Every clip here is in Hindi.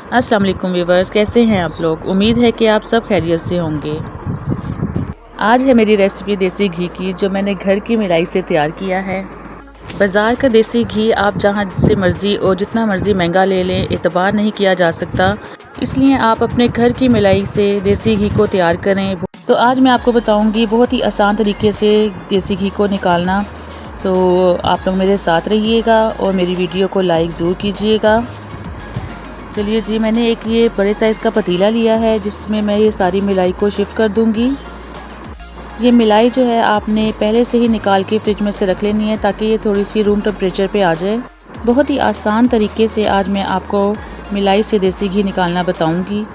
अस्सलाम वालेकुम व्यूवर्स, कैसे हैं आप लोग। उम्मीद है कि आप सब खैरियत से होंगे। आज है मेरी रेसिपी देसी घी की, जो मैंने घर की मलाई से तैयार किया है। बाज़ार का देसी घी आप जहाँ से मर्ज़ी और जितना मर्ज़ी महंगा ले लें, एतबार नहीं किया जा सकता। इसलिए आप अपने घर की मलाई से देसी घी को तैयार करें। तो आज मैं आपको बताऊँगी बहुत ही आसान तरीके से देसी घी को निकालना। तो आप लोग मेरे साथ रहिएगा और मेरी वीडियो को लाइक ज़रूर कीजिएगा। चलिए जी, मैंने एक ये बड़े साइज़ का पतीला लिया है, जिसमें मैं ये सारी मलाई को शिफ्ट कर दूंगी। ये मलाई जो है आपने पहले से ही निकाल के फ्रिज में से रख लेनी है, ताकि ये थोड़ी सी रूम टेम्परेचर पे आ जाए। बहुत ही आसान तरीके से आज मैं आपको मलाई से देसी घी निकालना बताऊंगी,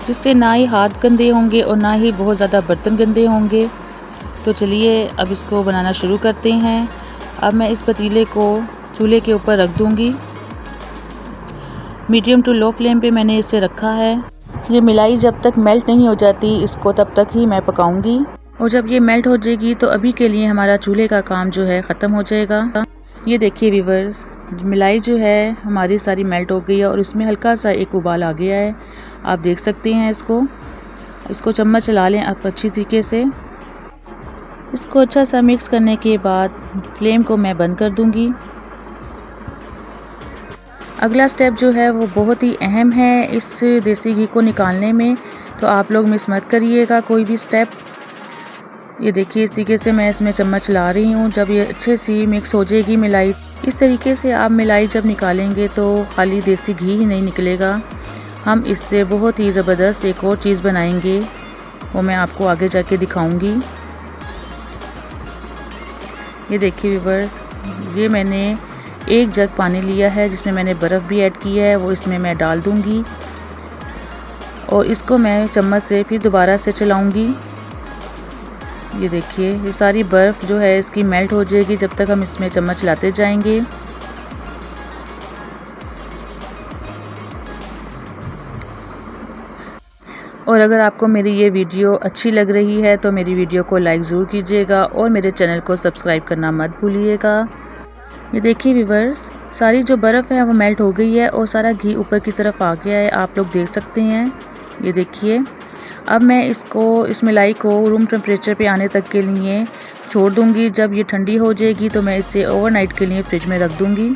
जिससे ना ही हाथ गंदे होंगे और ना ही बहुत ज़्यादा बर्तन गंदे होंगे। तो चलिए अब इसको बनाना शुरू करते हैं। अब मैं इस पतीले को चूल्हे के ऊपर रख दूँगी। मीडियम टू लो फ्लेम पे मैंने इसे रखा है। ये मलाई जब तक मेल्ट नहीं हो जाती, इसको तब तक ही मैं पकाऊंगी। और जब ये मेल्ट हो जाएगी तो अभी के लिए हमारा चूल्हे का काम जो है ख़त्म हो जाएगा। ये देखिए व्यूवर्स, मलाई जो है हमारी सारी मेल्ट हो गई है और इसमें हल्का सा एक उबाल आ गया है। आप देख सकते हैं इसको चम्मच चला लें आप अच्छी तरीके से। इसको अच्छा सा मिक्स करने के बाद फ्लेम को मैं बंद कर दूँगी। अगला स्टेप जो है वो बहुत ही अहम है इस देसी घी को निकालने में, तो आप लोग मिस मत करिएगा कोई भी स्टेप। ये देखिए इस तरीके से मैं इसमें चम्मच ला रही हूँ। जब ये अच्छे सी मिक्स हो जाएगी मलाई, इस तरीके से आप मलाई जब निकालेंगे तो खाली देसी घी ही नहीं निकलेगा, हम इससे बहुत ही ज़बरदस्त एक और चीज़ बनाएंगे, वो मैं आपको आगे जाके दिखाऊँगी। ये देखिए व्यूअर्स, ये मैंने एक जग पानी लिया है, जिसमें मैंने बर्फ़ भी ऐड की है, वो इसमें मैं डाल दूंगी और इसको मैं चम्मच से फिर दोबारा से चलाऊंगी। ये देखिए ये सारी बर्फ़ जो है इसकी मेल्ट हो जाएगी जब तक हम इसमें चम्मच चलाते जाएंगे। और अगर आपको मेरी ये वीडियो अच्छी लग रही है तो मेरी वीडियो को लाइक ज़रूर कीजिएगा और मेरे चैनल को सब्सक्राइब करना मत भूलिएगा। ये देखिए व्यूअर्स, सारी जो बर्फ़ है वो मेल्ट हो गई है और सारा घी ऊपर की तरफ आ गया है, आप लोग देख सकते हैं। ये देखिए अब मैं इस मलाई को रूम टेम्परेचर पे आने तक के लिए छोड़ दूंगी। जब ये ठंडी हो जाएगी तो मैं इसे ओवरनाइट के लिए फ्रिज में रख दूंगी।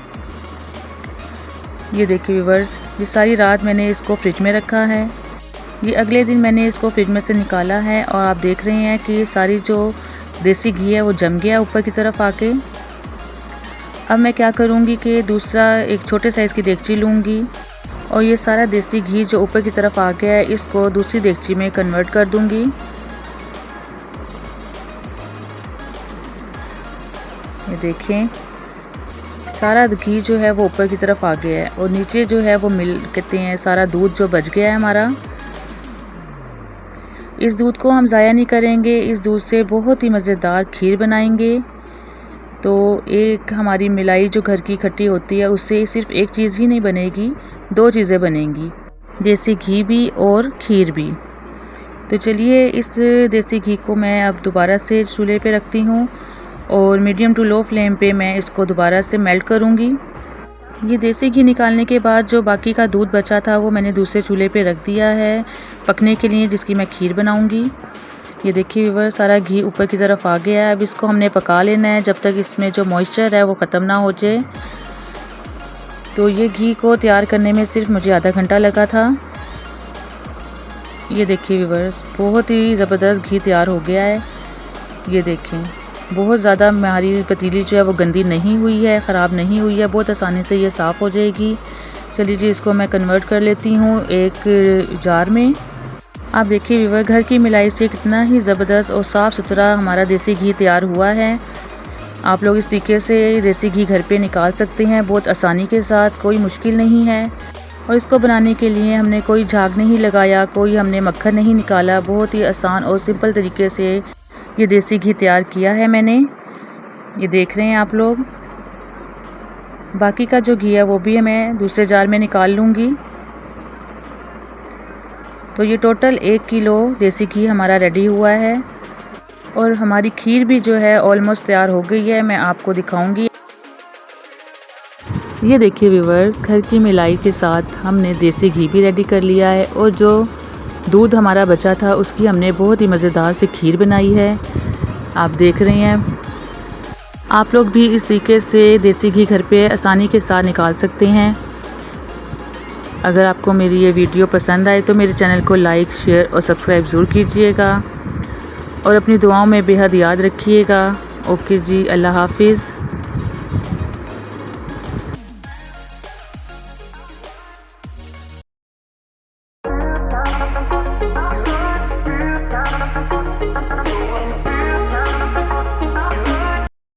ये देखिए व्यूअर्स, ये सारी रात मैंने इसको फ्रिज में रखा है। ये अगले दिन मैंने इसको फ्रिज में से निकाला है और आप देख रहे हैं कि सारी जो देसी घी है वो जम गया ऊपर की तरफ आके। अब मैं क्या करूँगी कि दूसरा एक छोटे साइज़ की देगची लूँगी और ये सारा देसी घी जो ऊपर की तरफ आ गया है, इसको दूसरी देगची में कन्वर्ट कर दूँगी। ये देखें सारा घी जो है वो ऊपर की तरफ आ गया है और नीचे जो है वो कहते हैं सारा दूध जो बच गया है हमारा। इस दूध को हम ज़ाया नहीं करेंगे, इस दूध से बहुत ही मज़ेदार खीर बनाएंगे। तो एक हमारी मलाई जो घर की खट्टी होती है, उससे सिर्फ एक चीज़ ही नहीं बनेगी, दो चीज़ें बनेंगी, देसी घी भी और खीर भी। तो चलिए इस देसी घी को मैं अब दोबारा से चूल्हे पे रखती हूँ और मीडियम टू लो फ्लेम पे मैं इसको दोबारा से मेल्ट करूँगी। ये देसी घी निकालने के बाद जो बाकी का दूध बचा था वो मैंने दूसरे चूल्हे पे रख दिया है पकने के लिए, जिसकी मैं खीर बनाऊँगी। ये देखिए व्यूअर्स, सारा घी ऊपर की तरफ आ गया है। अब इसको हमने पका लेना है जब तक इसमें जो मॉइस्चर है वो ख़त्म ना हो जाए। तो ये घी को तैयार करने में सिर्फ मुझे आधा घंटा लगा था। ये देखिए व्यूअर्स, बहुत ही ज़बरदस्त घी तैयार हो गया है। ये देखें बहुत ज़्यादा हमारी पतीली जो है वो गंदी नहीं हुई है, ख़राब नहीं हुई है, बहुत आसानी से ये साफ़ हो जाएगी। चलिए जी, इसको मैं कन्वर्ट कर लेती हूँ एक जार में। आप देखिए व्यूअर, घर की मलाई से कितना ही ज़बरदस्त और साफ़ सुथरा हमारा देसी घी तैयार हुआ है। आप लोग इस तरीके से देसी घी घर पे निकाल सकते हैं बहुत आसानी के साथ, कोई मुश्किल नहीं है। और इसको बनाने के लिए हमने कोई झाग नहीं लगाया, कोई हमने मक्खन नहीं निकाला, बहुत ही आसान और सिंपल तरीके से ये देसी घी तैयार किया है मैंने। ये देख रहे हैं आप लोग। बाकी का जो घी है वो भी मैं दूसरे जार में निकाल लूँगी। तो ये टोटल 1 किलो देसी घी हमारा रेडी हुआ है और हमारी खीर भी जो है ऑलमोस्ट तैयार हो गई है, मैं आपको दिखाऊंगी। ये देखिए व्यूवर्स, घर की मिलाई के साथ हमने देसी घी भी रेडी कर लिया है और जो दूध हमारा बचा था उसकी हमने बहुत ही मज़ेदार सी खीर बनाई है। आप देख रहे हैं। आप लोग भी इस तरीके से देसी घी घर पे आसानी के साथ निकाल सकते हैं। अगर आपको मेरी ये वीडियो पसंद आए तो मेरे चैनल को लाइक, शेयर और सब्सक्राइब ज़रूर कीजिएगा और अपनी दुआओं में बेहद याद रखिएगा। ओके जी, अल्लाह हाफिज़।